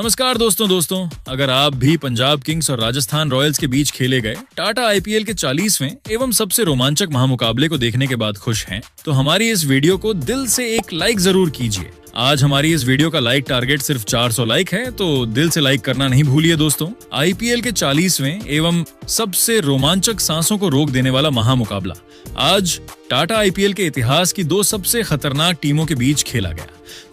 नमस्कार दोस्तों, अगर आप भी पंजाब किंग्स और राजस्थान रॉयल्स के बीच खेले गए टाटा आईपीएल के 40वें एवं सबसे रोमांचक महामुकाबले को देखने के बाद खुश हैं, तो हमारी इस वीडियो को दिल से एक लाइक जरूर कीजिए। आज हमारी इस वीडियो का लाइक टारगेट सिर्फ 400 लाइक है, तो दिल से लाइक करना नहीं भूलिए दोस्तों। आईपीएल के 40वें एवं सबसे रोमांचक सांसों को रोक देने वाला महामुकाबला आज टाटा आईपीएल के इतिहास की दो सबसे खतरनाक टीमों के बीच खेला गया,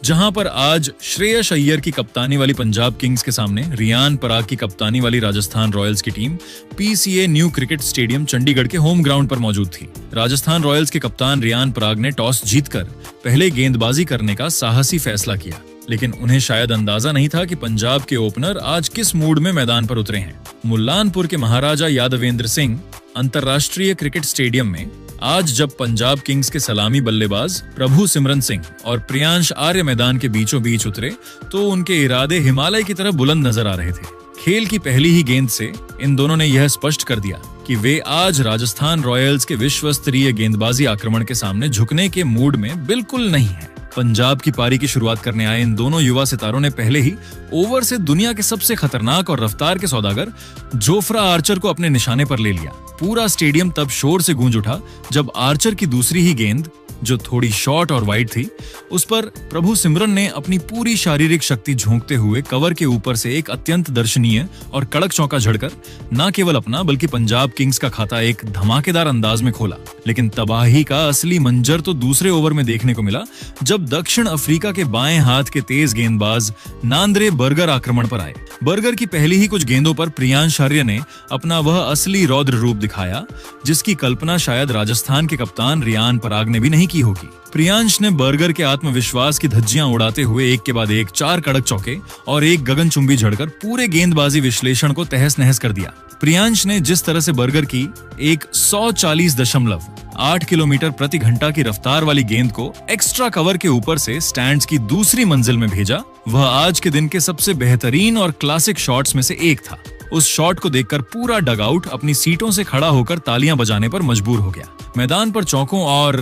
जहां पर आज श्रेयस अय्यर की कप्तानी वाली पंजाब किंग्स के सामने रियान पराग की कप्तानी वाली राजस्थान रॉयल्स की team PCA new cricket stadium Chandigarh के होम ग्राउंड पर मौजूद थी। राजस्थान रॉयल्स के कप्तान रियान पराग ने टॉस जीतकर पहले गेंदबाजी करने का साहसी फैसला किया, लेकिन उन्हें शायद अंदाजा नहीं था कि पंजाब के ओपनर आज किस मूड में मैदान पर उतरे हैं। मुल्लानपुर के महाराजा यादवेंद्र सिंह अंतरराष्ट्रीय क्रिकेट स्टेडियम में आज जब पंजाब किंग्स के सलामी बल्लेबाज प्रभु सिमरन सिंह और प्रियांश आर्य मैदान के बीचों बीच उतरे, तो उनके इरादे हिमालय की तरफ बुलंद नजर आ रहे थे। खेल की पहली ही गेंद से इन दोनों ने यह स्पष्ट कर दिया कि वे आज राजस्थान रॉयल्स के विश्व स्तरीय गेंदबाजी आक्रमण के सामने झुकने के मूड में बिल्कुल नहीं है। पंजाब की पारी की शुरुआत करने आए इन दोनों युवा सितारों ने पहले ही ओवर से दुनिया के सबसे खतरनाक और रफ्तार के सौदागर जोफ्रा आर्चर को अपने निशाने पर ले लिया। पूरा स्टेडियम तब शोर से गूंज उठा जब आर्चर की दूसरी ही गेंद, जो थोड़ी शॉर्ट और वाइड थी, उस पर प्रभु सिमरन ने अपनी पूरी शारीरिक शक्ति झोंकते हुए कवर के ऊपर से एक अत्यंत दर्शनीय और कड़क चौका झड़कर न केवल अपना बल्कि पंजाब किंग्स का खाता एक धमाकेदार अंदाज में खोला। लेकिन तबाही का असली मंजर तो दूसरे ओवर में देखने को मिला, जब दक्षिण अफ्रीका के बाएं हाथ के तेज गेंदबाज नांद्रे बर्गर आक्रमण पर आए। बर्गर की पहली ही कुछ गेंदों पर प्रियांश आर्य ने अपना वह असली रौद्र रूप दिखाया, जिसकी कल्पना शायद राजस्थान के कप्तान रियान पराग ने भी नहीं की होगी। प्रियांश ने बर्गर के आत्मविश्वास की धज्जियां उड़ाते हुए एक के बाद एक 4 कड़क चौके और एक गगनचुंबी झड़कर पूरे गेंदबाजी विश्लेषण को तहस नहस कर दिया। प्रियांश ने जिस तरह से बर्गर की एक 140.8 किलोमीटर प्रति घंटा की रफ्तार वाली गेंद को एक्स्ट्रा कवर के ऊपर से स्टैंड्स की दूसरी मंजिल में भेजा, वह आज के दिन के सबसे बेहतरीन और क्लासिक शॉट्स में से एक था। उस शॉट को देखकर पूरा डगआउट अपनी सीटों से खड़ा होकर तालियां बजाने पर मजबूर हो गया। मैदान पर चौकों और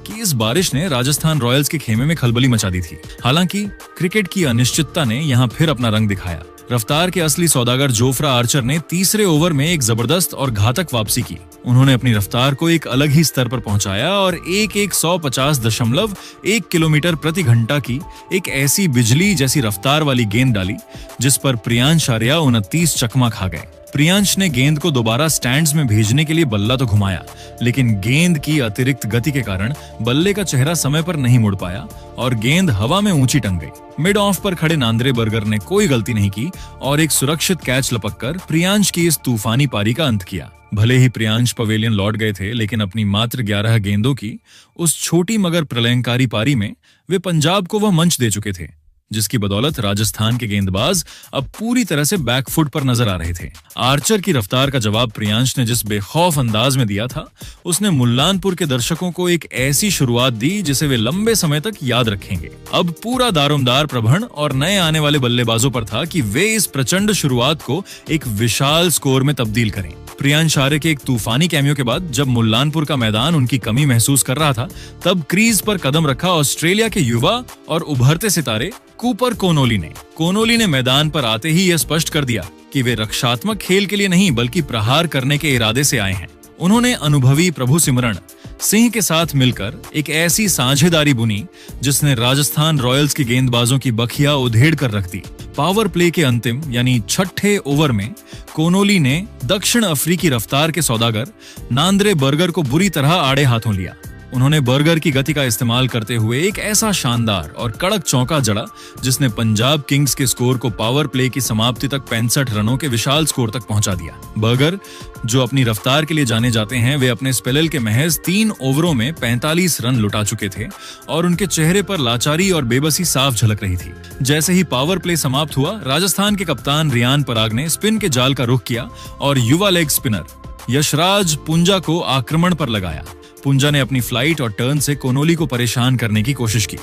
की इस बारिश ने राजस्थान रॉयल्स के खेमे में खलबली मचा दी थी। हालांकि क्रिकेट की अनिश्चितता ने यहां फिर अपना रंग दिखाया। रफ्तार के असली सौदागर जोफ्रा आर्चर ने तीसरे ओवर में एक जबरदस्त और घातक वापसी की। उन्होंने अपनी रफ्तार को एक अलग ही स्तर पर पहुंचाया और 150.1 किलोमीटर प्रति घंटा की एक ऐसी बिजली जैसी रफ्तार वाली गेंद डाली, जिस पर प्रियांश आर्य 29 चकमा खा गए। प्रियांश ने गेंद को दोबारा स्टैंड्स में भेजने के लिए बल्ला तो घुमाया, लेकिन गेंद की अतिरिक्त गति के कारण बल्ले का चेहरा समय पर नहीं मुड़ पाया और गेंद हवा में ऊंची टंग गई। मिड ऑफ पर खड़े नांद्रे बर्गर ने कोई गलती नहीं की और एक सुरक्षित कैच लपककर प्रियांश की इस तूफानी पारी का अंत किया। भले ही प्रियांश पवेलियन लौट गए थे, लेकिन अपनी मात्र 11 गेंदों की उस छोटी मगर प्रलयंकारी पारी में वे पंजाब को वह मंच दे चुके थे, जिसकी बदौलत राजस्थान के गेंदबाज अब पूरी तरह से बैकफुट पर नजर आ रहे थे। आर्चर की रफ्तार का जवाब प्रियांश ने जिस बेखौफ अंदाज में दिया था, उसने मुल्लानपुर के दर्शकों को एक ऐसी शुरुआत दी जिसे वे लंबे समय तक याद रखेंगे। अब पूरा दारोमदार प्रभण और नए आने वाले बल्लेबाजों पर था कि वे इस प्रचंड शुरुआत को एक विशाल स्कोर में तब्दील करें। प्रियांश आर्य के एक तूफानी कैमियो के बाद जब मुल्लानपुर का मैदान उनकी कमी महसूस कर रहा था, तब क्रीज पर कदम रखा ऑस्ट्रेलिया के युवा और उभरते सितारे कूपर कोनोली ने मैदान पर आते ही यह स्पष्ट कर दिया कि वे रक्षात्मक खेल के लिए नहीं बल्कि प्रहार करने के इरादे से आए हैं। उन्होंने अनुभवी प्रभु सिमरन सिंह के साथ मिलकर एक ऐसी साझेदारी बुनी जिसने राजस्थान रॉयल्स के गेंदबाजों की बखिया उधेड़ कर रख दी। पावर प्ले के अंतिम यानी 6ठे ओवर में कोनोली ने दक्षिण अफ्रीकी रफ्तार के सौदागर नांद्रे बर्गर को बुरी तरह आड़े हाथों लिया। उन्होंने बर्गर की गति का इस्तेमाल करते हुए एक ऐसा शानदार और कड़क चौका जड़ा जिसने पंजाब किंग्स के स्कोर को पावर प्ले की समाप्ति तक 65 रनों के विशाल स्कोर तक पहुंचा दिया। बर्गर, जो अपनी रफ्तार के लिए जाने जाते हैं, वे अपने स्पेल के महज 3 ओवरों में 45 रन लुटा चुके थे और उनके चेहरे पर लाचारी और बेबसी साफ झलक रही थी। जैसे ही पावर प्ले समाप्त हुआ, राजस्थान के कप्तान रियान पराग ने स्पिन के जाल का रुख किया और युवा लेग स्पिनर यशराज पुंजा को आक्रमण पर लगाया। पुंजा ने अपनी फ्लाइट और टर्न से कोनोली को परेशान करने की कोशिश की,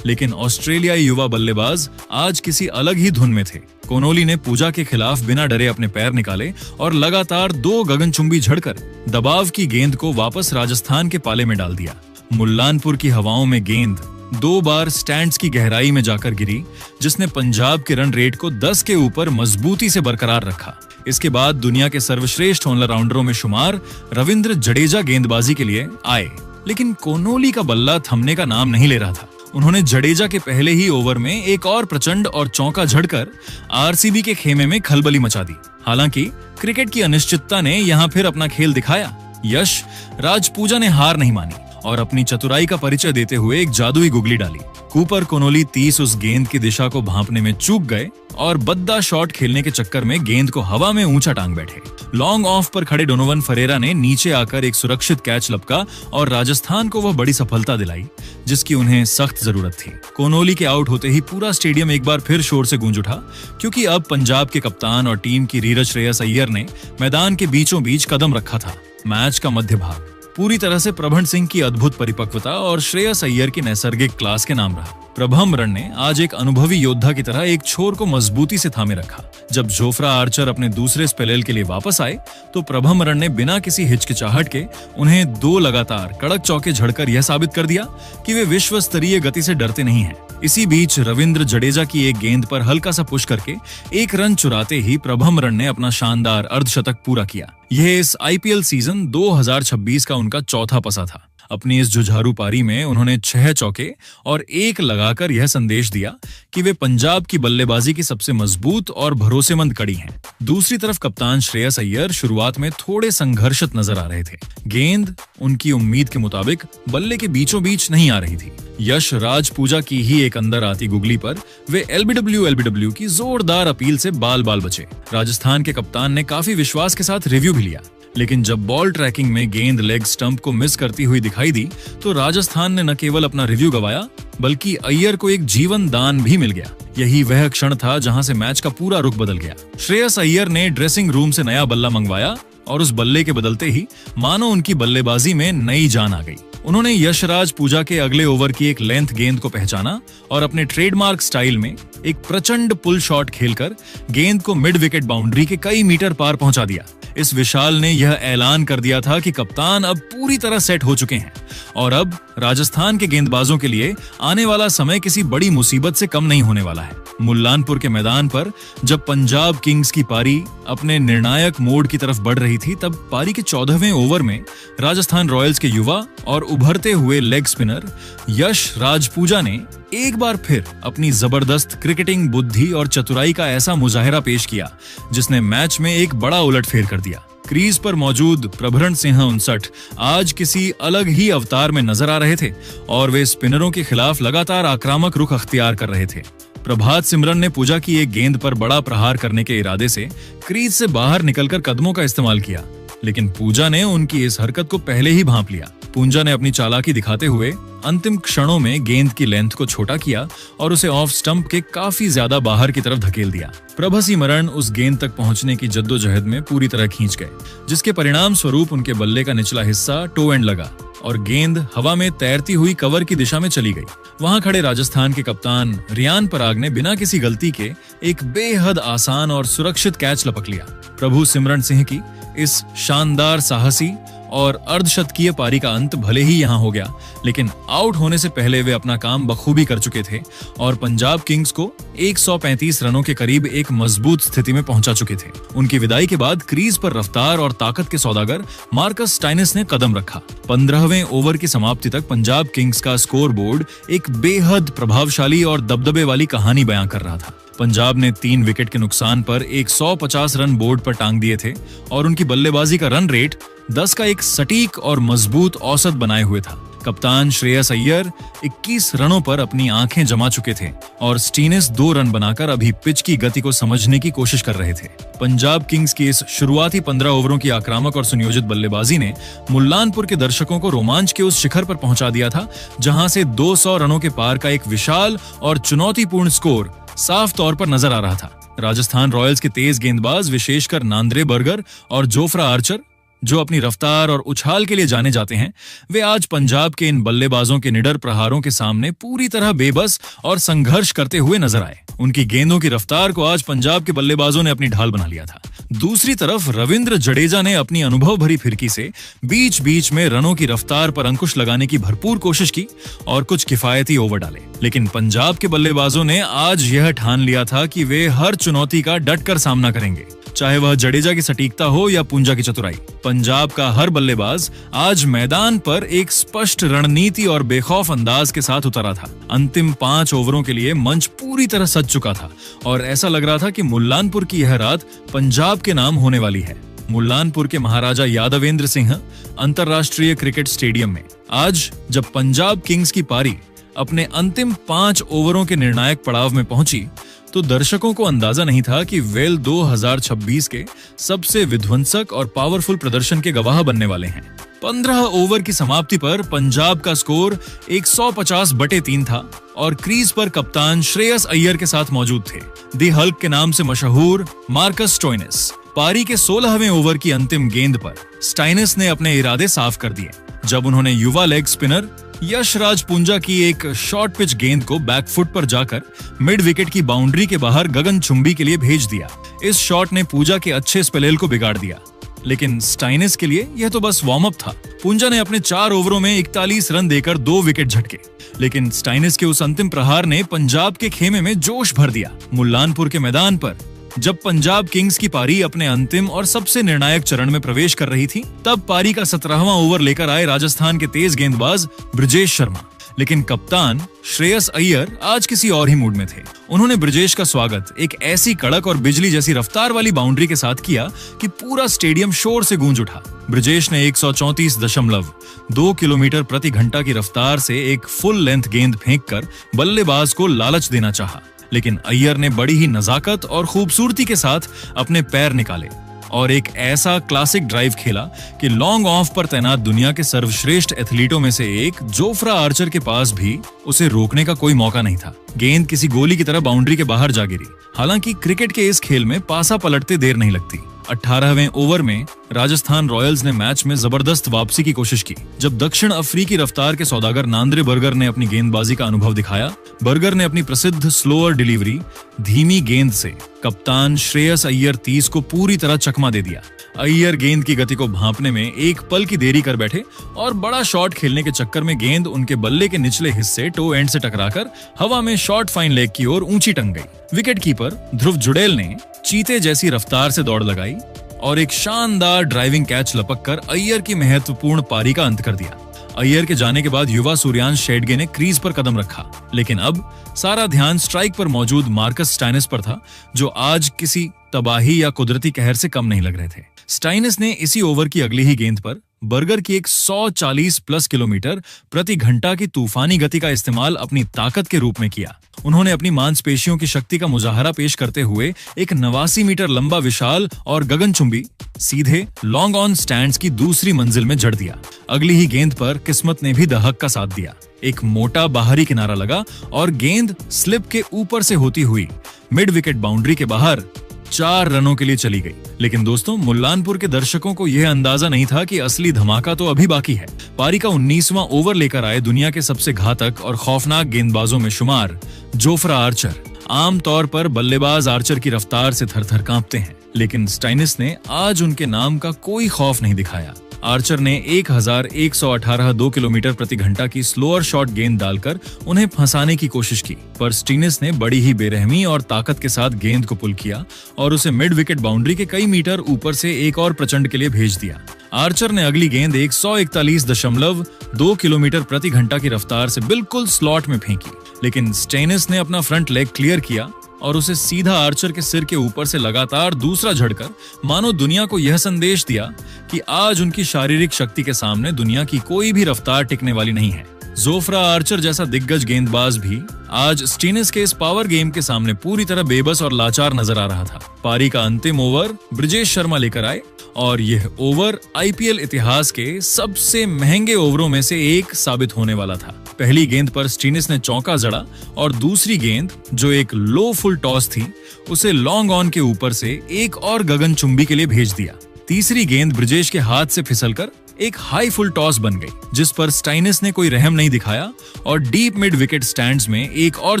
लेकिन ऑस्ट्रेलियाई युवा बल्लेबाज आज किसी अलग ही धुन में थे। कोनोली ने पूजा के खिलाफ बिना डरे अपने पैर निकाले और लगातार 2 गगनचुंबी झड़कर दबाव की गेंद को वापस राजस्थान के पाले में डाल दिया। मुल्लानपुर की हवाओं में गेंद 2 बार स्टैंड्स की गहराई में जाकर गिरी, जिसने पंजाब के रन रेट को 10 के ऊपर मजबूती से बरकरार रखा। इसके बाद दुनिया के सर्वश्रेष्ठ ऑलराउंडरों में शुमार रविंद्र जडेजा गेंदबाजी के लिए आए, लेकिन कोनोली का बल्ला थमने का नाम नहीं ले रहा था। उन्होंने जडेजा के पहले ही ओवर में एक और प्रचंड और चौका झड़कर आरसीबी के खेमे में खलबली मचा दी। हालांकि क्रिकेट की अनिश्चितता ने यहां फिर अपना खेल दिखाया। यश राजपूजा ने हार नहीं मानी और अपनी चतुराई का परिचय देते हुए एक जादुई गुगली डाली। कूपर कोनोली 30 उस गेंद की दिशा को भांपने में चूक गए और बद्दा शॉट खेलने के चक्कर में गेंद को हवा में ऊंचा टांग बैठे। लॉन्ग ऑफ पर खड़े डोनोवन फरेरा ने नीचे आकर एक सुरक्षित कैच लपका और राजस्थान को वह बड़ी सफलता दिलाई जिसकी उन्हें सख्त जरूरत थी। कोनोली के आउट होते ही पूरा स्टेडियम एक बार फिर शोर से गूंज उठा, क्योंकि अब पंजाब के कप्तान और टीम की रीरज श्रेयस अय्यर ने मैदान के बीचों बीच कदम रखा था। मैच का मध्य भाग पूरी तरह से प्रभन सिंह की अद्भुत परिपक्वता और श्रेयस अय्यर की नैसर्गिक क्लास के नाम रहा। प्रभमरण ने आज एक अनुभवी योद्धा की तरह एक छोर को मजबूती से थामे रखा। जब जोफ्रा आर्चर अपने दूसरे स्पेल के लिए वापस आए तो प्रभमरण ने बिना किसी हिचकिचाहट के उन्हें 2 लगातार कड़क चौके झड़कर यह साबित कर दिया कि वे विश्व स्तरीय गति से डरते नहीं हैं। इसी बीच रविंद्र जडेजा की एक गेंद पर हल्का सा पुश करके 1 रन चुराते ही प्रभमरण ने अपना शानदार अर्धशतक पूरा किया। यह इस आईपीएल सीजन 2026 का उनका चौथा पसा था। अपनी इस जुझारू पारी में उन्होंने 6 चौके और 1 लगाकर यह संदेश दिया कि वे पंजाब की बल्लेबाजी की सबसे मजबूत और भरोसेमंद कड़ी हैं। दूसरी तरफ कप्तान श्रेयस अय्यर शुरुआत में थोड़े संघर्षित नजर आ रहे थे। गेंद उनकी उम्मीद के मुताबिक बल्ले के बीचों बीच नहीं आ रही थी। यश राजपूजा की ही एक अंदर आती गुगली पर वे एलबीडब्ल्यू की जोरदार अपील से बाल बाल बचे। राजस्थान के कप्तान ने काफी विश्वास के साथ रिव्यू भी लिया, लेकिन जब बॉल ट्रैकिंग में गेंद लेग स्टंप को मिस करती हुई दिखाई दी तो राजस्थान ने न केवल अपना रिव्यू गवाया बल्कि अय्यर को एक जीवन दान भी मिल गया। यही वह क्षण था जहां से मैच का पूरा रुख बदल गया। श्रेयस अय्यर ने ड्रेसिंग रूम से नया बल्ला मंगवाया और उस बल्ले के बदलते ही मानो उनकी बल्लेबाजी में नई जान आ गई। उन्होंने यशराज पूजा के अगले ओवर की एक लेंथ गेंद को पहचाना और अपने ट्रेडमार्क स्टाइल में एक प्रचंड पुल शॉट खेलकर गेंद को मिड विकेट बाउंड्री के कई मीटर पार पहुंचा दिया। इस विशाल ने यह ऐलान कर दिया था कि कप्तान अब पूरी तरह सेट हो चुके हैं और अब राजस्थान के गेंदबाजों के लिए आने वाला समय किसी बड़ी मुसीबत से कम नहीं होने वाला है। मुल्लानपुर के मैदान पर जब पंजाब किंग्स की पारी अपने निर्णायक मोड़ की तरफ बढ़ रही थी, तब पारी के 14वें ओवर में राजस्थान रॉयल्स के युवा और उभरते हुए लेग स्पिनर यश राजपूजा ने एक बार फिर अपनी जबरदस्त क्रिकेटिंग बुद्धि और चतुराई का ऐसा मुजाहिरा पेश किया जिसने मैच में एक बड़ा उलटफेर कर दिया। क्रीज पर मौजूद प्रभरण सिंह 59 आज किसी अलग ही अवतार में नजर आ रहे थे और वे स्पिनरों के खिलाफ लगातार आक्रामक रुख अख्तियार कर रहे थे। प्रभात सिमरन ने पूजा की एक गेंद पर बड़ा प्रहार करने के इरादे से क्रीज से बाहर निकलकर कदमों का इस्तेमाल किया, लेकिन पूजा ने उनकी इस हरकत को पहले ही भांप लिया। पूजा ने अपनी चालाकी दिखाते हुए अंतिम क्षणों में गेंद की लेंथ को छोटा किया और उसे ऑफ स्टंप के काफी ज्यादा बाहर की तरफ धकेल दिया। प्रभसिमरन उस गेंद तक पहुंचने की जद्दोजहद में पूरी तरह खींच गए, जिसके परिणाम स्वरूप उनके बल्ले का निचला हिस्सा टो एंड लगा और गेंद हवा में तैरती हुई कवर की दिशा में चली गई। वहां खड़े राजस्थान के कप्तान रियान पराग ने बिना किसी गलती के एक बेहद आसान और सुरक्षित कैच लपक लिया। प्रभु सिमरन सिंह की इस शानदार साहसी और अर्धशतकीय पारी का अंत भले ही यहां हो गया, लेकिन आउट होने से पहले वे अपना काम बखूबी कर चुके थे और पंजाब किंग्स को 135 रनों के करीब एक मजबूत स्थिति में पहुंचा चुके थे। उनकी विदाई के बाद क्रीज पर रफ्तार और ताकत के सौदागर मार्कस स्टाइनिस ने कदम रखा। 15वें ओवर की समाप्ति तक पंजाब किंग्स का स्कोर बोर्ड एक बेहद प्रभावशाली और दबदबे वाली कहानी बयां कर रहा था। पंजाब ने 3 विकेट के नुकसान पर 150 रन बोर्ड पर टांग दिए थे और उनकी बल्लेबाजी का रन रेट 10 का एक सटीक और मजबूत औसत बनाए हुए था। कप्तान श्रेयस अय्यर 21 रनों पर अपनी आंखें जमा चुके थे और स्टीनिस 2 रन बनाकर अभी पिच की गति को समझने की कोशिश कर रहे थे। पंजाब किंग्स की इस शुरुआती 15 ओवरों की आक्रामक और सुनियोजित बल्लेबाजी ने मुल्लानपुर के दर्शकों को रोमांच के उस शिखर पर पहुंचा दिया था जहां से 200 रनों के पार का एक विशाल और चुनौतीपूर्ण स्कोर साफ तौर पर नजर आ रहा था। राजस्थान रॉयल्स के तेज गेंदबाज विशेषकर नांद्रे बर्गर और जोफ्रा आर्चर जो अपनी रफ्तार और उछाल के लिए जाने जाते हैं, वे आज पंजाब के इन बल्लेबाजों के निडर प्रहारों के सामने पूरी तरह बेबस और संघर्ष करते हुए नजर आए। उनकी गेंदों की रफ्तार को आज पंजाब के बल्लेबाजों ने अपनी ढाल बना लिया था। दूसरी तरफ रविंद्र जडेजा ने अपनी अनुभव भरी फिरकी से बीच बीच में रनों की रफ्तार पर अंकुश लगाने की भरपूर कोशिश की और कुछ किफायती ओवर डाले। लेकिन पंजाब के बल्लेबाजों ने आज यह ठान लिया था कि वे हर चुनौती का डटकर सामना करेंगे, चाहे वह जडेजा की सटीकता हो या पूंजा की चतुराई। पंजाब का हर बल्लेबाज आज मैदान पर एक स्पष्ट रणनीति और बेखौफ अंदाज के साथ उतरा था। अंतिम 5 ओवरों के लिए मंच पूरी तरह सज चुका था और ऐसा लग रहा था कि मुल्लानपुर की यह रात पंजाब के नाम होने वाली है। मुल्लानपुर के महाराजा यादवेंद्र सिंह अंतरराष्ट्रीय क्रिकेट स्टेडियम में आज जब पंजाब किंग्स की पारी अपने अंतिम 5 ओवरों के निर्णायक पड़ाव में पहुंची, तो दर्शकों को अंदाजा नहीं था कि वेल 2026 के सबसे विध्वंसक और पावरफुल प्रदर्शन के गवाह बनने वाले हैं। 15 ओवर की समाप्ति पर पंजाब का स्कोर 150/3 था और क्रीज पर कप्तान श्रेयस अय्यर के साथ मौजूद थे दी हल्क के नाम से मशहूर मार्कस स्टोइनिस। पारी के 16वें ओवर की अंतिम गेंद पर स्टाइनिस ने अपने इरादे साफ कर दिए जब उन्होंने युवा लेग स्पिनर यशराज पूंजा की एक शॉर्ट पिच गेंद को बैकफुट पर जाकर मिड विकेट की बाउंड्री के बाहर गगनचुंबी के लिए भेज दिया। इस शॉट ने पूंजा के अच्छे स्पेल को बिगाड़ दिया, लेकिन स्टाइनिस के लिए यह तो बस वार्म अप था। पूंजा ने अपने 4 ओवरों में 41 रन देकर 2 विकेट झटके, लेकिन स्टाइनिस के उस अंतिम प्रहार ने पंजाब के खेमे में जोश भर दिया। मुल्लानपुर के मैदान पर जब पंजाब किंग्स की पारी अपने अंतिम और सबसे निर्णायक चरण में प्रवेश कर रही थी, तब पारी का 17वां ओवर लेकर आए राजस्थान के तेज गेंदबाज ब्रिजेश शर्मा। लेकिन कप्तान श्रेयस अय्यर आज किसी और ही मूड में थे। उन्होंने ब्रिजेश का स्वागत एक ऐसी कड़क और बिजली जैसी रफ्तार वाली बाउंड्री के साथ किया कि पूरा स्टेडियम शोर से गूंज उठा। ब्रिजेश ने 134.2 किलोमीटर प्रति घंटा की रफ्तार से एक फुल लेंथ गेंद फेंककर बल्लेबाज को लालच देना चाहा, लेकिन अय्यर ने बड़ी ही नजाकत और खूबसूरती के साथ अपने पैर निकाले और एक ऐसा क्लासिक ड्राइव खेला कि लॉन्ग ऑफ पर तैनात दुनिया के सर्वश्रेष्ठ एथलीटों में से एक जोफ्रा आर्चर के पास भी उसे रोकने का कोई मौका नहीं था। गेंद किसी गोली की तरह बाउंड्री के बाहर जा गिरी। हालांकि क्रिकेट के इस खेल में पासा पलटते देर नहीं लगती। 18वें ओवर में राजस्थान रॉयल्स ने मैच में जबरदस्त वापसी की कोशिश की। जब दक्षिण अफ्रीकी रफ्तार के सौदागर नांद्रे बर्गर ने अपनी गेंदबाजी का अनुभव दिखाया, बर्गर ने अपनी प्रसिद्ध स्लोअर डिलीवरी धीमी गेंद से कप्तान श्रेयस अय्यर 30 को पूरी तरह चकमा दे दिया। अय्यर गेंद की गति को भांपने में एक पल की देरी कर बैठे और बड़ा शॉट खेलने के चक्कर में गेंद उनके बल्ले के निचले हिस्से टो एंड से टकराकर हवा में शॉर्ट फाइन लेग की ओर ऊंची टंग गई। विकेटकीपर ध्रुव जुड़ेल ने चीते जैसी रफ्तार से दौड़ लगाई और एक शानदार ड्राइविंग कैच लपककर अय्यर की महत्वपूर्ण पारी का अंत कर दिया। अय्यर के जाने के बाद युवा सूर्यांश शेडगे ने क्रीज पर कदम रखा, लेकिन अब सारा ध्यान स्ट्राइक पर मौजूद मार्कस स्टाइनिस पर था, जो आज किसी तबाही या कुदरती कहर से कम नहीं लग रहे थे। स्टाइनिस ने इसी ओवर की अगली ही गेंद पर बर्गर की एक 140+ किलोमीटर प्रति घंटा की तूफानी गति का इस्तेमाल अपनी ताकत के रूप में किया। उन्होंने अपनी मांसपेशियों की शक्ति का मुजाहरा पेश करते हुए एक 89 मीटर लंबा विशाल और गगनचुंबी सीधे लॉन्ग ऑन स्टैंड्स की दूसरी मंजिल में जड़ दिया। अगली ही गेंद पर किस्मत ने भी दहक का साथ दिया। एक मोटा बाहरी किनारा लगा और गेंद स्लिप के ऊपर से होती हुई मिड विकेट बाउंड्री के बाहर 4 रनों के लिए चली गई। लेकिन दोस्तों, मुल्लानपुर के दर्शकों को यह अंदाजा नहीं था कि असली धमाका तो अभी बाकी है। पारी का 19वां ओवर लेकर आए दुनिया के सबसे घातक और खौफनाक गेंदबाजों में शुमार जोफ्रा आर्चर। आमतौर पर बल्लेबाज आर्चर की रफ्तार से थर-थर कांपते हैं, लेकिन स्टाइनिस ने आज उनके नाम का कोई खौफ नहीं दिखाया। आर्चर ने 1118.2 किलोमीटर प्रति घंटा की स्लोअर शॉट गेंद डालकर उन्हें फंसाने की कोशिश की, पर स्टीनिस ने बड़ी ही बेरहमी और ताकत के साथ गेंद को पुल किया और उसे मिड विकेट बाउंड्री के कई मीटर ऊपर से एक और प्रचंड के लिए भेज दिया। आर्चर ने अगली गेंद 141.2 किलोमीटर प्रति घंटा की रफ्तार से बिल्कुल स्लॉट में फेंकी, लेकिन स्टेनिस ने अपना फ्रंट लेग क्लियर किया और उसे सीधा आर्चर के सिर के ऊपर से लगातार दूसरा झड़कर मानो दुनिया को यह संदेश दिया कि आज उनकी शारीरिक शक्ति के सामने दुनिया की कोई भी रफ्तार टिकने वाली नहीं है। जोफ्रा आर्चर जैसा दिग्गज गेंदबाज भी आज स्टीनिस के इस पावर गेम के सामने पूरी तरह बेबस और लाचार नजर आ रहा था। पारी का अंतिम ओवर ब्रिजेश शर्मा लेकर आए और यह ओवर आईपीएल इतिहास के सबसे महंगे ओवरों में से एक साबित होने वाला था। पहली गेंद पर स्टीनिस ने चौका जड़ा और दूसरी गेंद, जो एक लो फुल टॉस थी, उसे लॉन्ग ऑन के ऊपर से एक और गगनचुंबी के लिए भेज दिया। तीसरी गेंद ब्रिजेश के हाथ से फिसलकर एक हाई फुल टॉस बन गई, जिस पर स्टाइनिस ने कोई रहम नहीं दिखाया और डीप मिड विकेट स्टैंड्स में एक और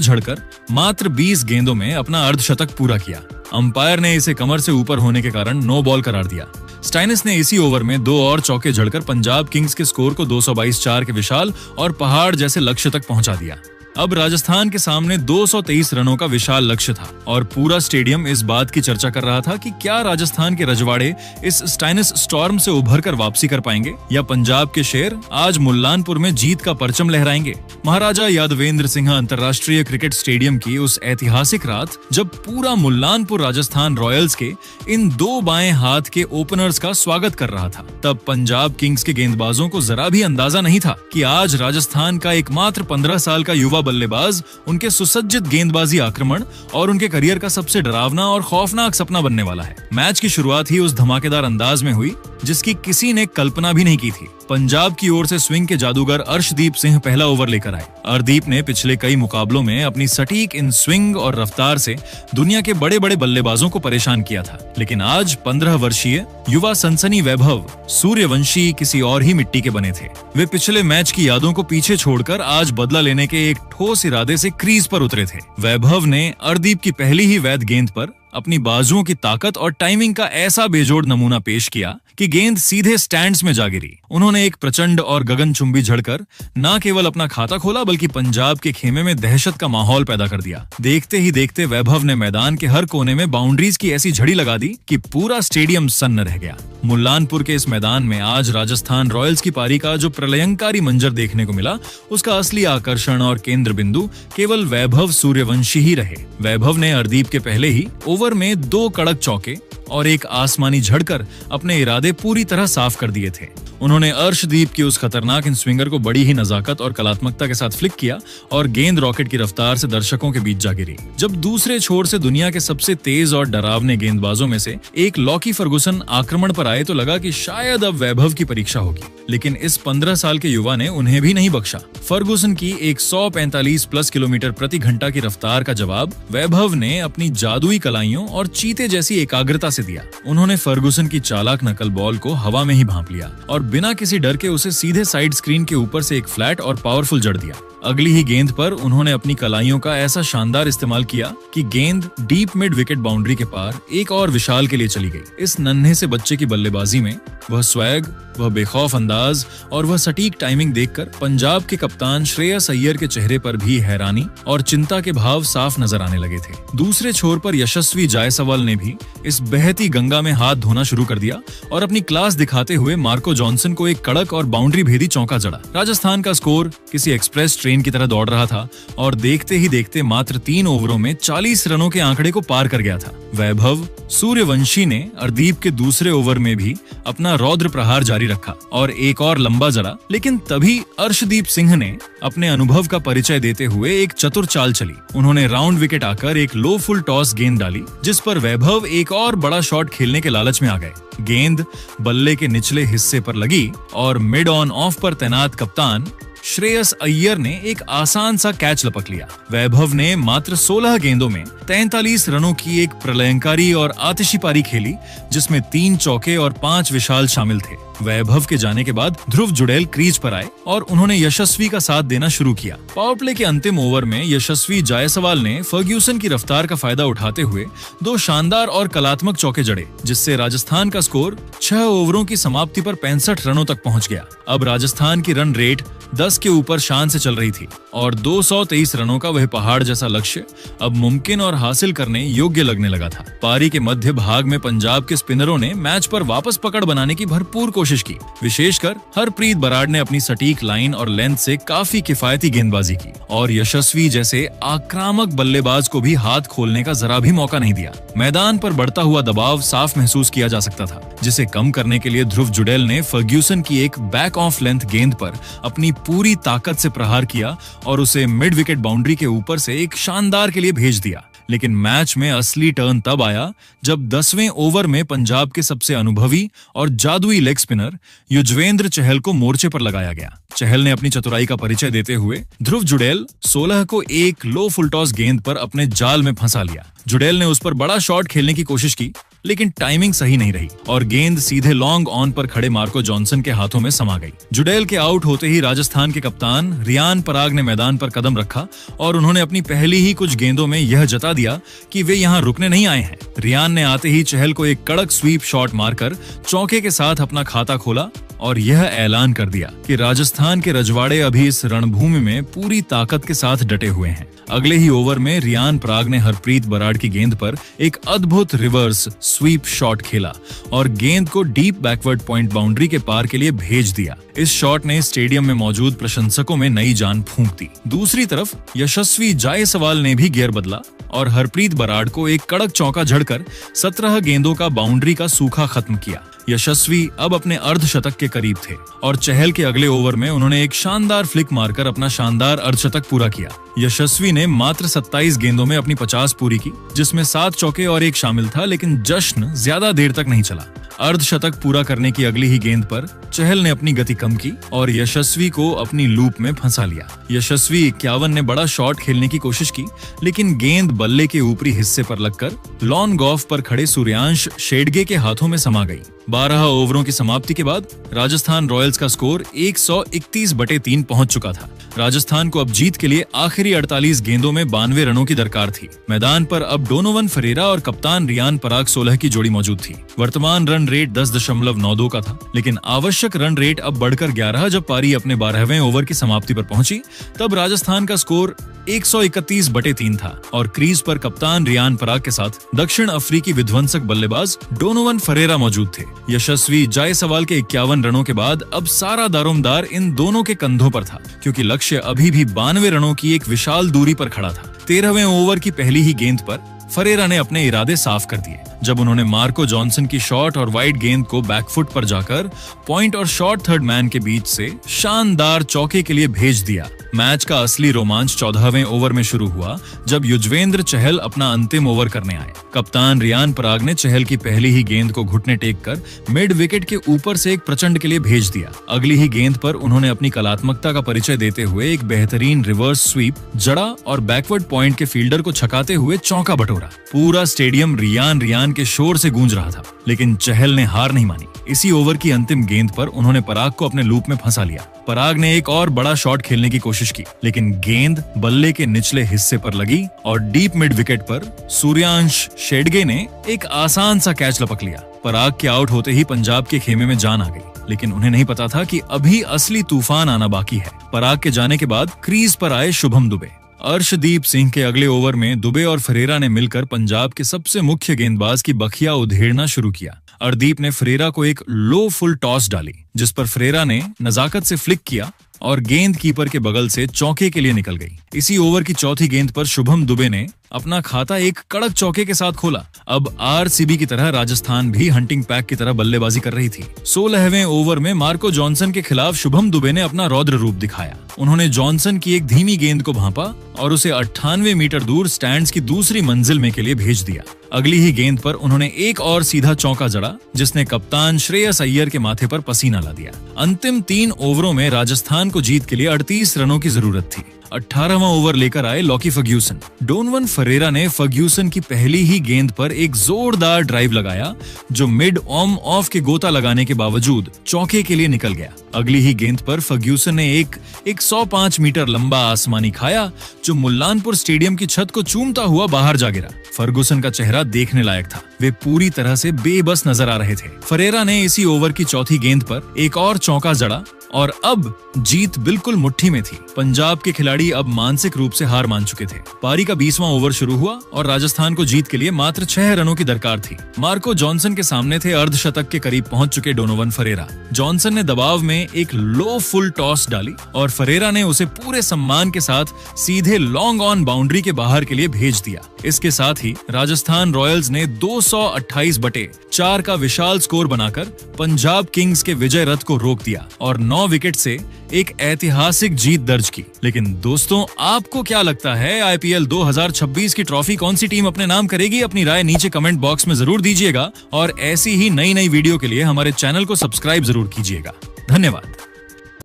झड़कर मात्र 20 गेंदों में अपना अर्धशतक पूरा किया। अंपायर ने इसे कमर से ऊपर होने के कारण नो बॉल करार दिया। स्टाइनिस ने इसी ओवर में 2 और चौके झड़कर पंजाब किंग्स के स्कोर को 222 के विशाल और पहाड़ जैसे लक्ष्य तक पहुंचा दिया। अब राजस्थान के सामने 223 रनों का विशाल लक्ष्य था और पूरा स्टेडियम इस बात की चर्चा कर रहा था कि क्या राजस्थान के रजवाड़े इस स्टाइनिस स्टॉर्म से उभरकर वापसी कर पाएंगे या पंजाब के शेर आज मुल्लानपुर में जीत का परचम लहराएंगे। महाराजा यादवेंद्र सिंह अंतर्राष्ट्रीय क्रिकेट स्टेडियम की उस ऐतिहासिक रात जब पूरा मुल्लानपुर राजस्थान रॉयल्स के इन 2 बाएं हाथ के ओपनर्स का स्वागत कर रहा था, तब पंजाब किंग्स के गेंदबाजों को जरा भी अंदाजा नहीं था कि आज राजस्थान का एकमात्र 15 साल का युवा बल्लेबाज उनके सुसज्जित गेंदबाजी आक्रमण और उनके करियर का सबसे डरावना और खौफनाक सपना बनने वाला है। मैच की शुरुआत ही उस धमाकेदार अंदाज में हुई जिसकी किसी ने कल्पना भी नहीं की थी। पंजाब की ओर से स्विंग के जादूगर अर्शदीप सिंह पहला ओवर लेकर आए। अर्शदीप ने पिछले कई मुकाबलों में अपनी सटीक इन स्विंग और रफ्तार से दुनिया के बड़े बड़े बल्लेबाजों को परेशान किया था, लेकिन आज 15 वर्षीय युवा सनसनी वैभव सूर्यवंशी किसी और ही मिट्टी के बने थे। वे पिछले मैच की यादों को पीछे छोड़कर आज बदला लेने के एक ठोस इरादे से क्रीज पर उतरे थे। वैभव ने अर्शदीप की पहली ही वैध गेंद पर अपनी बाजुओं की ताकत और टाइमिंग का ऐसा बेजोड़ नमूना पेश किया कि गेंद सीधे स्टैंड्स में जा गिरी। उन्होंने एक प्रचंड और गगनचुंबी झड़कर न केवल अपना खाता खोला बल्कि पंजाब के खेमे में दहशत का माहौल पैदा कर दिया। देखते ही देखते वैभव ने मैदान के हर कोने में बाउंड्रीज की ऐसी झड़ी लगा दी कि पूरा स्टेडियम सन्न रह गया। मुल्लानपुर के इस मैदान में आज राजस्थान रॉयल्स की पारी का जो प्रलयंकारी मंजर देखने को मिला, उसका असली आकर्षण और केंद्र बिंदु केवल वैभव सूर्यवंशी ही रहे। वैभव ने अर्शदीप के पहले ही ओवर में 2 कड़क चौके और एक आसमानी झड़कर अपने इरादे पूरी तरह साफ कर दिए थे। उन्होंने अर्शदीप की उस खतरनाक इन स्विंगर को बड़ी ही नजाकत और कलात्मकता के साथ फ्लिक किया और गेंद रॉकेट की रफ्तार से दर्शकों के बीच जा गिरी। जब दूसरे छोर से दुनिया के सबसे तेज और डरावने गेंदबाजों में से एक लॉकी फर्गुसन आक्रमण पर आए तो लगा कि शायद अब वैभव की परीक्षा होगी, लेकिन इस 15 साल के युवा ने उन्हें भी नहीं बख्शा। फर्गुसन की 145 प्लस किलोमीटर प्रति घंटा की रफ्तार का जवाब वैभव ने अपनी जादुई कलाइयों और चीते जैसी एकाग्रता से दिया। उन्होंने फर्गुसन की चालाक नकल बॉल को हवा में ही भांप लिया और बिना किसी डर के उसे सीधे साइड स्क्रीन के ऊपर से एक फ्लैट और पावरफुल जड़ दिया। अगली ही गेंद पर उन्होंने अपनी कलाइयों का ऐसा शानदार इस्तेमाल किया कि गेंद डीप मिड विकेट बाउंड्री के पार एक और विशाल के लिए चली गई। इस नन्हे से बच्चे की बल्लेबाजी में वह स्वैग, वह बेखौफ अंदाज और वह सटीक टाइमिंग देखकर पंजाब के कप्तान श्रेयस अय्यर के चेहरे पर भी हैरानी और चिंता के भाव साफ नजर आने लगे थे। दूसरे छोर पर यशस्वी जायसवाल ने भी इस बहती गंगा में हाथ धोना शुरू कर दिया और अपनी क्लास दिखाते हुए मार्को जॉनसन को एक कड़क और बाउंड्री भेदी चौका जड़ा। राजस्थान का स्कोर किसी एक्सप्रेस ट्रेन की तरह दौड़ रहा था और देखते ही देखते मात्र 3 ओवरों में 40 रनों के आंकड़े को पार कर गया था। वैभव सूर्यवंशी ने अर्शदीप के दूसरे ओवर में भी अपना रौद्र प्रहार जारी रखा और एक और लंबा जड़ा, लेकिन तभी अर्शदीप सिंह ने अपने अनुभव का परिचय देते हुए एक चतुर चाल चली। उन्होंने राउंड विकेट आकर एक लो फुल टॉस गेंद डाली, जिस पर वैभव एक और बड़ा शॉट खेलने के लालच में आ गए। गेंद बल्ले के निचले हिस्से पर लगी और मिड ऑन ऑफ पर तैनात कप्तान श्रेयस अय्यर ने एक आसान सा कैच लपक लिया। वैभव ने मात्र 16 गेंदों में 43 रनों की एक प्रलयंकारी और आतिशी पारी खेली, जिसमें 3 चौके और 5 विशाल शामिल थे। वैभव के जाने के बाद ध्रुव जुड़ेल क्रीज पर आए और उन्होंने यशस्वी का साथ देना शुरू किया। पावर प्ले के अंतिम ओवर में यशस्वी जायसवाल ने फर्ग्यूसन की रफ्तार का फायदा उठाते हुए 2 शानदार और कलात्मक चौके जड़े, जिससे राजस्थान का स्कोर 6 ओवरों की समाप्ति पर 65 रनों तक पहुंच गया। अब राजस्थान की रन रेट 10 के ऊपर शान से चल रही थी और 223 रनों का वह पहाड़ जैसा लक्ष्य अब मुमकिन और हासिल करने योग्य लगने लगा था। पारी के मध्य भाग में पंजाब के स्पिनरों ने मैच पर वापस पकड़ बनाने की भरपूर कोशिश की। विशेषकर हरप्रीत बराड़ ने अपनी सटीक लाइन और लेंथ से काफी किफायती गेंदबाजी की और यशस्वी जैसे आक्रामक बल्लेबाज को भी हाथ खोलने का जरा भी मौका नहीं दिया। मैदान पर बढ़ता हुआ दबाव साफ महसूस किया जा सकता था, जिसे कम करने के लिए ध्रुव जुड़ेल ने फर्ग्यूसन की एक बैक ऑफ लेंथ गेंद पर अपनी पूरी ताकत से प्रहार किया और उसे मिड विकेट बाउंड्री के ऊपर से एक शानदार के लिए भेज दिया। लेकिन मैच में असली टर्न तब आया जब 10वें ओवर में पंजाब के सबसे अनुभवी और जादुई लेग स्पिनर युजवेंद्र चहल को मोर्चे पर लगाया गया। चहल ने अपनी चतुराई का परिचय देते हुए ध्रुव जुड़ेल 16 को एक लो फुल टॉस गेंद पर अपने जाल में फंसा लिया। जुड़ेल ने उस पर बड़ा शॉट खेलने की कोशिश की, लेकिन टाइमिंग सही नहीं रही और गेंद सीधे लॉन्ग ऑन पर खड़े मार्को जॉनसन के हाथों में समा गई। जुडेल के आउट होते ही राजस्थान के कप्तान रियान पराग ने मैदान पर कदम रखा और उन्होंने अपनी पहली ही कुछ गेंदों में यह जता दिया कि वे यहाँ रुकने नहीं आए हैं। रियान ने आते ही चहल को एक कड़क स्वीप शॉट मारकर चौके के साथ अपना खाता खोला और यह ऐलान कर दिया कि राजस्थान के रजवाड़े अभी इस रणभूमि में पूरी ताकत के साथ डटे हुए हैं। अगले ही ओवर में रियान पराग ने हरप्रीत बराड़ की गेंद पर एक अद्भुत रिवर्स स्वीप शॉट खेला और गेंद को डीप बैकवर्ड पॉइंट बाउंड्री के पार के लिए भेज दिया। इस शॉट ने स्टेडियम में मौजूद प्रशंसकों में नई जान फूंक दी। दूसरी तरफ यशस्वी जायसवाल ने भी गियर बदला और हरप्रीत बराड़ को एक कड़क चौका झड़कर 17 गेंदों का बाउंड्री का सूखा खत्म किया। यशस्वी अब अपने अर्धशतक के करीब थे और चहल के अगले ओवर में उन्होंने एक शानदार फ्लिक मारकर अपना शानदार अर्धशतक पूरा किया। यशस्वी ने मात्र 27 गेंदों में अपनी 50 पूरी की, जिसमें 7 चौके और एक शामिल था, लेकिन जश्न ज्यादा देर तक नहीं चला। अर्धशतक पूरा करने की अगली ही गेंद पर चहल ने अपनी गति कम की और यशस्वी को अपनी लूप में फंसा लिया। यशस्वी 51 ने बड़ा शॉट खेलने की कोशिश की, लेकिन गेंद बल्ले के ऊपरी हिस्से पर लगकर लॉन गॉफ पर खड़े सूर्यांश शेडगे के हाथों में समा गई। 12 ओवरों की समाप्ति के बाद राजस्थान रॉयल्स का स्कोर 131/3 पहुंच चुका था। राजस्थान को अब जीत के लिए आखिरी 48 गेंदों में 92 रनों की दरकार थी। मैदान पर अब डोनोवन फरेरा और कप्तान रियान पराग 16 की जोड़ी मौजूद थी। वर्तमान रन रेट 10.92 का था, लेकिन आवश्यक रन रेट अब बढ़कर 11 जब पारी अपने 12वें ओवर की समाप्ति पर पहुंची, तब राजस्थान का स्कोर 131/3 था और क्रीज पर कप्तान रियान पराग के साथ दक्षिण अफ्रीकी विध्वंसक बल्लेबाज डोनोवन फरेरा मौजूद थे। यशस्वी जायसवाल के 51 रनों के बाद अब सारा दारोमदार इन दोनों के कंधों पर था, क्योंकि लक्ष्य अभी भी 92 रनों की एक विशाल दूरी पर खड़ा था। 13वें ओवर की पहली ही गेंद पर फरेरा ने अपने इरादे साफ कर दिए जब उन्होंने मार्को जॉनसन की शॉर्ट और वाइड गेंद को बैकफुट पर जाकर पॉइंट और शॉर्ट थर्ड मैन के बीच से शानदार चौके के लिए भेज दिया। मैच का असली रोमांच 14वें ओवर में शुरू हुआ जब युजवेंद्र चहल अपना अंतिम ओवर करने आए। कप्तान रियान पराग ने चहल की पहली ही गेंद को घुटने टेक कर मिड विकेट के ऊपर से एक प्रचंड के लिए भेज दिया। अगली ही गेंद पर उन्होंने अपनी कलात्मकता का परिचय देते हुए एक बेहतरीन रिवर्स स्वीप जड़ा और बैकवर्ड पॉइंट के फील्डर को छकाते हुए चौका बटोरा। पूरा स्टेडियम रियान के शोर से गूंज रहा था, लेकिन चहल ने हार नहीं मानी। इसी ओवर की अंतिम गेंद पर उन्होंने पराग को अपने लूप में फंसा लिया। पराग ने एक और बड़ा शॉट खेलने की कोशिश की, लेकिन गेंद बल्ले के निचले हिस्से पर लगी और डीप मिड विकेट पर सूर्यांश शेडगे ने एक आसान सा कैच लपक लिया। पराग के आउट होते ही पंजाब के खेमे में जान आ गई, लेकिन उन्हें नहीं पता था कि अभी असली तूफान आना बाकी है। पराग के जाने के बाद क्रीज पर आए शुभम दुबे। अर्शदीप सिंह के अगले ओवर में दुबे और फरेरा ने मिलकर पंजाब के सबसे मुख्य गेंदबाज की बखिया उधेड़ना शुरू किया। अर्शदीप ने फरेरा को एक लो फुल टॉस डाली, जिस पर फरेरा ने नजाकत से फ्लिक किया और गेंद कीपर के बगल से चौके के लिए निकल गई। इसी ओवर की चौथी गेंद पर शुभम दुबे ने अपना खाता एक कड़क चौके के साथ खोला। अब आरसीबी की तरह राजस्थान भी हंटिंग पैक की तरह बल्लेबाजी कर रही थी। 16वें ओवर में मार्को जॉनसन के खिलाफ शुभम दुबे ने अपना रौद्र रूप दिखाया। उन्होंने जॉनसन की एक धीमी गेंद को भांपा और उसे 98 मीटर दूर स्टैंड्स की दूसरी मंजिल में के लिए भेज दिया। अगली ही गेंद पर उन्होंने एक और सीधा चौका जड़ा, जिसने कप्तान श्रेयस अय्यर के माथे पर पसीना ला दिया। अंतिम 3 ओवरों में राजस्थान को जीत के लिए 38 रनों की जरूरत थी। 18वां ओवर लेकर आए लॉकी फर्ग्यूसन। डोनोवन फरेरा ने फर्ग्यूसन की पहली ही गेंद पर एक जोरदार ड्राइव लगाया, जो मिड ऑन ऑफ के गोता लगाने के बावजूद चौके के लिए निकल गया। अगली ही गेंद पर फर्ग्यूसन ने एक 105 मीटर लंबा आसमानी खाया, जो मुल्लानपुर स्टेडियम की छत को चूमता हुआ बाहर जा गिरा। फर्गूसन का चेहरा देखने लायक था। वे पूरी तरह से बेबस नजर आ रहे थे। फरेरा ने इसी ओवर की चौथी गेंद पर एक और चौका जड़ा और अब जीत बिल्कुल मुट्ठी में थी। पंजाब के खिलाड़ी अब मानसिक रूप से हार मान चुके थे। पारी का 20वां ओवर शुरू हुआ और राजस्थान को जीत के लिए मात्र 6 रनों की दरकार थी। मार्को जॉनसन के सामने थे अर्धशतक के करीब पहुंच चुके डोनोवन फरेरा। जॉनसन ने दबाव में एक लो फुल टॉस डाली और फरेरा ने उसे पूरे सम्मान के साथ सीधे लॉन्ग ऑन बाउंड्री के बाहर के लिए भेज दिया। इसके साथ ही राजस्थान रॉयल्स ने 228/4 का विशाल स्कोर बनाकर पंजाब किंग्स के विजय रथ को रोक दिया और 9 विकेट से एक ऐतिहासिक जीत दर्ज की। लेकिन दोस्तों, आपको क्या लगता है, आईपीएल 2026 की ट्रॉफी कौन सी टीम अपने नाम करेगी? अपनी राय नीचे कमेंट बॉक्स में जरूर दीजिएगा और ऐसी ही नई वीडियो के लिए हमारे चैनल को सब्सक्राइब जरूर कीजिएगा। धन्यवाद।